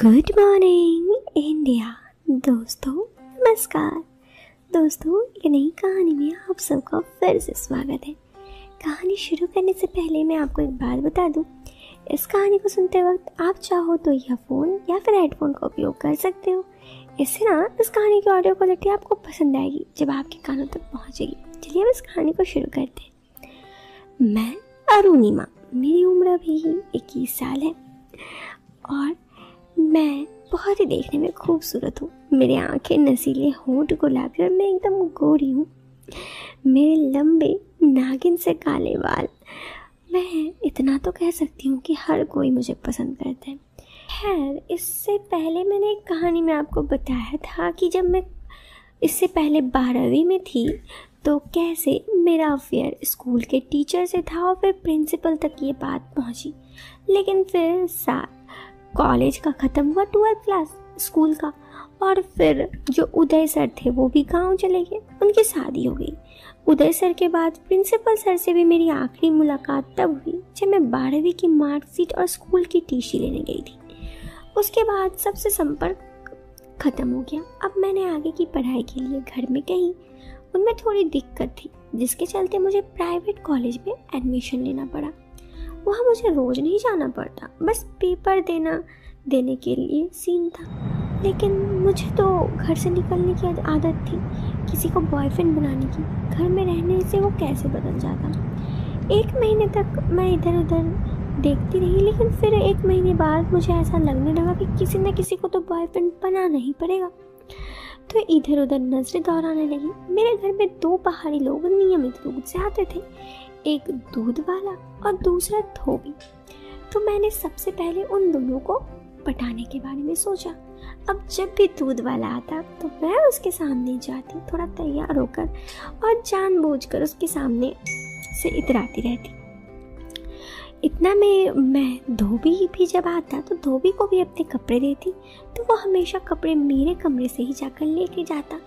Good morning India. दोस्तों नमस्कार। दोस्तों एक नई कहानी में आप सबका फिर से स्वागत है। कहानी शुरू करने से पहले मैं आपको एक बात बता दूं, इस कहानी को सुनते वक्त आप चाहो तो ईयरफोन या फिर हेडफोन का उपयोग कर सकते हो। इससे ना इस कहानी की ऑडियो क्वालिटी आपको पसंद आएगी जब आपके कानों तक पहुंचेगी। चलिए अब इस कहानी को शुरू करते हैं। मैं अरुणिमा, मेरी उम्र अभी 21 साल है और मैं बहुत ही देखने में खूबसूरत हूँ। मेरी आंखें नसीले, होंठ गुलाबी और मैं एकदम गोरी हूँ। मेरे लंबे नागिन से काले बाल। मैं इतना तो कह सकती हूँ कि हर कोई मुझे पसंद करता है। खैर, इससे पहले मैंने एक कहानी में आपको बताया था कि जब मैं इससे पहले 12वीं में थी तो कैसे मेरा अफेयर स्कूल के टीचर से था और फिर प्रिंसिपल तक ये बात पहुँची। लेकिन फिर कॉलेज का ख़त्म हुआ, 12th क्लास स्कूल का, और फिर जो उदय सर थे वो भी गांव चले गए, उनकी शादी हो गई। उदय सर के बाद प्रिंसिपल सर से भी मेरी आखिरी मुलाकात तब हुई जब मैं 12वीं की मार्कशीट और स्कूल की टीसी लेने गई थी। उसके बाद सबसे संपर्क ख़त्म हो गया। अब मैंने आगे की पढ़ाई के लिए घर में कही, उनमें थोड़ी दिक्कत थी जिसके चलते मुझे प्राइवेट कॉलेज में एडमिशन लेना पड़ा। वहाँ मुझे रोज़ नहीं जाना पड़ता, बस पेपर देने के लिए सीन था। लेकिन मुझे तो घर से निकलने की आदत थी, किसी को बॉयफ्रेंड बनाने की। घर में रहने से वो कैसे बदल जाता। 1 महीने तक मैं इधर उधर देखती रही, लेकिन फिर 1 महीने बाद मुझे ऐसा लगने लगा कि किसी न किसी को तो बॉयफ्रेंड बनाना ही पड़ेगा। तो इधर उधर नजरें दौड़ाने लगी। मेरे घर में 2 पहाड़ी लोग नियमित रूप से आते थे, एक दूध वाला और दूसरा धोबी। तो मैंने सबसे पहले उन दोनों को पटाने के बारे में सोचा। अब जब भी दूध वाला आता तो मैं उसके सामने जाती, थोड़ा तैयार होकर, और जानबूझकर उसके सामने से इतराती रहती। इतना में मैं धोबी भी जब आता तो धोबी को भी अपने कपड़े देती, तो वो हमेशा कपड़े मेरे कमरे से ही जाकर लेके जाता।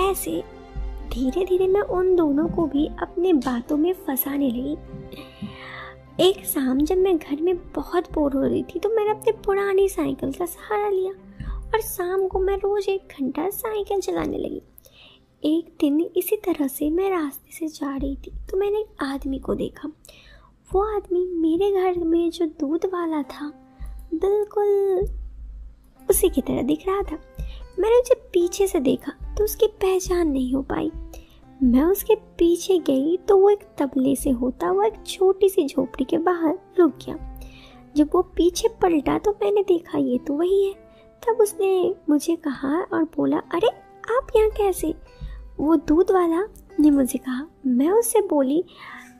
ऐसे धीरे धीरे मैं उन दोनों को भी अपने बातों में फंसाने लगी। एक शाम जब मैं घर में बहुत बोर हो रही थी तो मैंने अपने पुरानी साइकिल का सहारा लिया और शाम को मैं रोज 1 घंटा साइकिल चलाने लगी। एक दिन इसी तरह से मैं रास्ते से जा रही थी तो मैंने एक आदमी को देखा। वो आदमी मेरे घर में जो दूध वाला था बिल्कुल उसी की तरह दिख रहा था। मैंने उसे पीछे से देखा तो उसकी पहचान नहीं हो पाई। मैं उसके पीछे गई तो वो एक तबले से होता हुआ एक छोटी सी झोपड़ी के बाहर रुक गया। जब वो पीछे पलटा तो मैंने देखा ये तो वही है। तब उसने मुझे कहा और बोला, अरे आप यहाँ कैसे? वो दूध वाला ने मुझे कहा। मैं उससे बोली,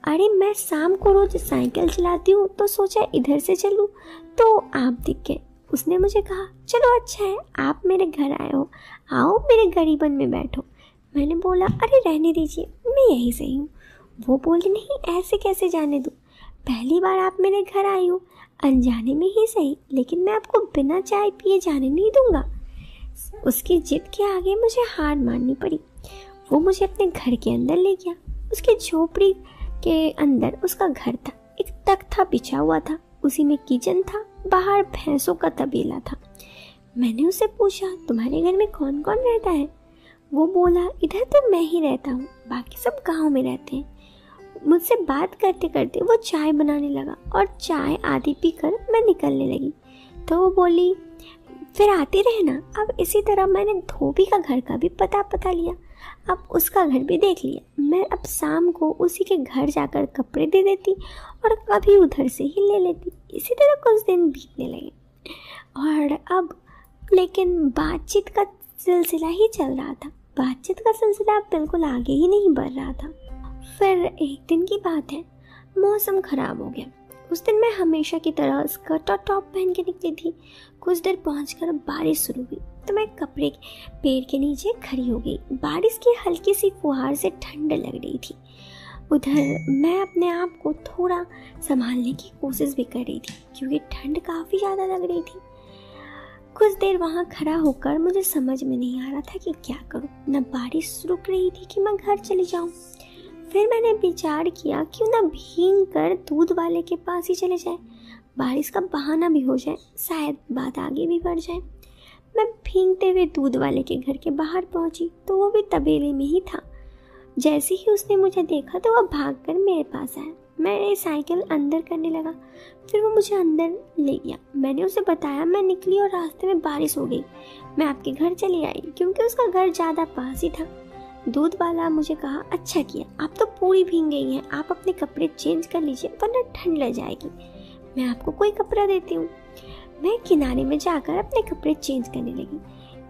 अरे मैं शाम को रोज साइकिल चलाती हूँ तो सोचा इधर से चलूँ तो आप दिख गए। उसने मुझे कहा, चलो अच्छा है आप मेरे घर आए हो, आओ मेरे गरीबन में बैठो। मैंने बोला, अरे रहने दीजिए, मैं यहीं से ही हूँ। वो बोली, नहीं ऐसे कैसे जाने दूँ, पहली बार आप मेरे घर आई हो, अनजाने में ही सही, लेकिन मैं आपको बिना चाय पिए जाने नहीं दूँगा। उसकी जिद के आगे मुझे हार माननी पड़ी। वो मुझे अपने घर के अंदर ले गया। उसके झोपड़ी के अंदर उसका घर था, एक तख्ता बिछा हुआ था, उसी में किचन था, बाहर भैंसों का तबेला था। मैंने उससे पूछा, तुम्हारे घर में कौन कौन रहता है? वो बोला, इधर तो मैं ही रहता हूँ, बाकी सब गांव में रहते हैं। मुझसे बात करते करते वो चाय बनाने लगा और चाय आधी पीकर मैं निकलने लगी। तो वो बोली, फिर आते रहना। अब इसी तरह मैंने धोबी का घर का भी पता लिया, अब उसका घर भी देख लिया। मैं अब शाम को उसी के घर जाकर कपड़े दे देती और कभी उधर से ही ले लेती। इसी तरह कुछ दिन बीतने लगे और अब लेकिन बातचीत का सिलसिला ही चल रहा था। बातचीत का सिलसिला बिल्कुल आगे ही नहीं बढ़ रहा था। फिर एक दिन की बात है, मौसम खराब हो गया। उस दिन मैं हमेशा की तरह स्कर्ट और टॉप पहन के निकली थी। कुछ देर पहुंचकर बारिश शुरू हुई तो मैं कपड़े पेड़ के नीचे खड़ी हो गई। बारिश की हल्की सी फुहार से ठंड लग रही थी। उधर मैं अपने आप को थोड़ा संभालने की कोशिश भी कर रही थी क्योंकि ठंड काफ़ी ज़्यादा लग रही थी। कुछ देर वहाँ खड़ा होकर मुझे समझ में नहीं आ रहा था कि क्या करूँ। न बारिश रुक रही थी कि मैं घर चली जाऊँ। फिर मैंने विचार किया क्यों ना भीग कर दूध वाले के पास ही चले जाए। बारिश का बहाना भी हो जाए, शायद बात आगे भी बढ़ जाए। मैं भीगते हुए दूध वाले के घर के बाहर पहुंची तो वो भी तबेले में ही था। जैसे ही उसने मुझे देखा तो वह भागकर मेरे पास आया। मैंने साइकिल अंदर करने लगा, फिर वो मुझे अंदर ले गया। मैंने उसे बताया मैं निकली और रास्ते में बारिश हो गई, मैं आपके घर चली आई, क्योंकि उसका घर ज़्यादा पास ही था। दूध वाला मुझे कहा, अच्छा किया, आप तो पूरी भीग गई हैं, आप अपने कपड़े चेंज कर लीजिए वरना ठंड लग जाएगी, मैं आपको कोई कपड़ा देती हूँ। मैं किनारे में जाकर अपने कपड़े चेंज करने लगी।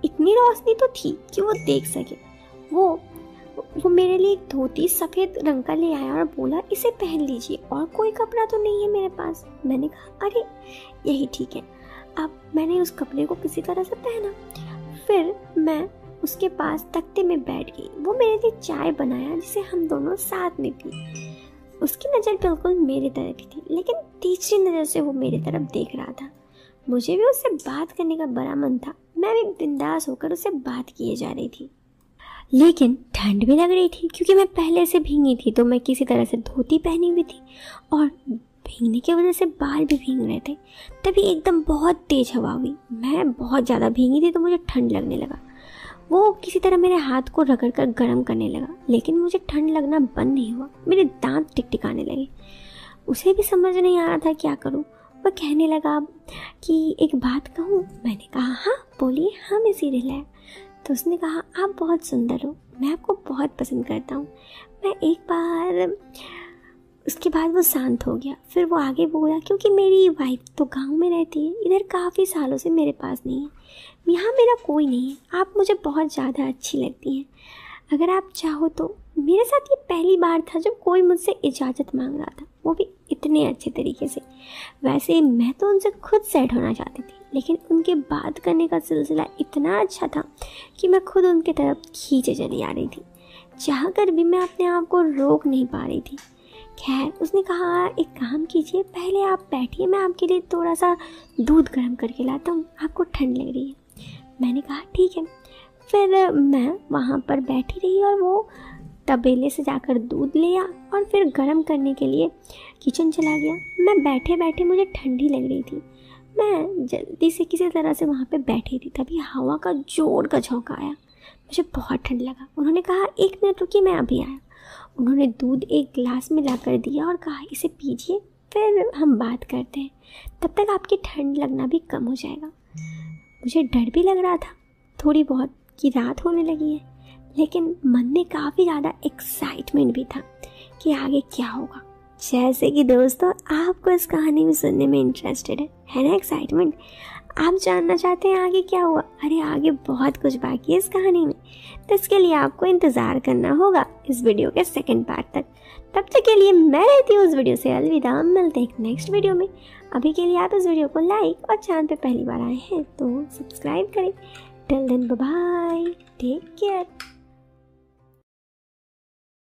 इतनी रोशनी तो थी कि वो देख सके। वो मेरे लिए एक धोती सफ़ेद रंग का ले आया और बोला, इसे पहन लीजिए, और कोई कपड़ा तो नहीं है मेरे पास। मैंने कहा, अरे यही ठीक है। अब मैंने उस कपड़े को किसी तरह से पहना, फिर मैं उसके पास तख्ते में बैठ गई। वो मेरे लिए चाय बनाया जिसे हम दोनों साथ में पी। उसकी नज़र बिल्कुल मेरी तरफ ही थी, लेकिन तीसरी नज़र से वो मेरी तरफ देख रहा था। मुझे भी उससे बात करने का बड़ा मन था। मैं भी बिंदास होकर उससे बात किए जा रही थी, लेकिन ठंड भी लग रही थी क्योंकि मैं पहले से भीगी थी, तो मैं किसी तरह से धोती पहनी हुई थी और भीगने की वजह से बाल भी भीग रहे थे। तभी एकदम बहुत तेज हवा हुई। मैं बहुत ज़्यादा भीगी थी तो मुझे ठंड लगने लगा। वो किसी तरह मेरे हाथ को रगड़ कर गर्म करने लगा, लेकिन मुझे ठंड लगना बंद नहीं हुआ। मेरे दांत टिकटिकाने लगे। उसे भी समझ नहीं आ रहा था क्या करूं। वह कहने लगा कि एक बात कहूं। मैंने कहा, हाँ बोलिए, हाँ मैं सीरियल है। तो उसने कहा, आप बहुत सुंदर हो, मैं आपको बहुत पसंद करता हूँ। मैं एक बार, उसके बाद वो शांत हो गया। फिर वो आगे बोला, क्योंकि मेरी वाइफ तो गांव में रहती है, इधर काफ़ी सालों से मेरे पास नहीं है, यहाँ मेरा कोई नहीं है। आप मुझे बहुत ज़्यादा अच्छी लगती हैं। अगर आप चाहो तो, मेरे साथ ये पहली बार था जब कोई मुझसे इजाज़त मांग रहा था, वो भी इतने अच्छे तरीके से। वैसे मैं तो उनसे खुद सेट होना चाहती थी, लेकिन उनके बात करने का सिलसिला इतना अच्छा था कि मैं खुद उनके तरफ खींचे चली आ रही थी। चाह कर भी मैं अपने आप को रोक नहीं पा रही थी। खैर, उसने कहा, एक काम कीजिए, पहले आप बैठिए, मैं आपके लिए थोड़ा सा दूध गर्म करके लाता हूँ, आपको ठंड लग रही है। मैंने कहा, ठीक है। फिर मैं वहाँ पर बैठी रही और वो तबेले से जाकर दूध ले आ और फिर गर्म करने के लिए किचन चला गया। मैं बैठे बैठे, मुझे ठंडी लग रही थी। मैं जल्दी से किसी तरह से वहाँ पे बैठी थी, तभी हवा का जोर का झोंका आया। मुझे बहुत ठंड लगा। उन्होंने कहा, एक मिनट रुकिए, मैं अभी आया। उन्होंने दूध एक गिलास में ला कर दिया और कहा, इसे पीजिए, फिर हम बात करते हैं, तब तक आपकी ठंड लगना भी कम हो जाएगा। मुझे डर भी लग रहा था थोड़ी बहुत कि रात होने लगी है, लेकिन मन में काफ़ी ज़्यादा एक्साइटमेंट भी था कि आगे क्या होगा। जैसे कि दोस्तों, आपको इस कहानी में सुनने में इंटरेस्टेड है ना एक्साइटमेंट? आप जानना चाहते हैं आगे क्या हुआ? अरे आगे बहुत कुछ बाकी है इस कहानी में, तो इसके लिए आपको इंतज़ार करना होगा इस वीडियो के सेकंड पार्ट तक। तब तक के लिए मैं रहती हूँ उस वीडियो से अलविदा। मिलते हैं एक नेक्स्ट वीडियो में। अभी के लिए आप इस वीडियो को लाइक और चैनल पे पहली बार आए हैं तो सब्सक्राइब करें। Till then bye bye, take care.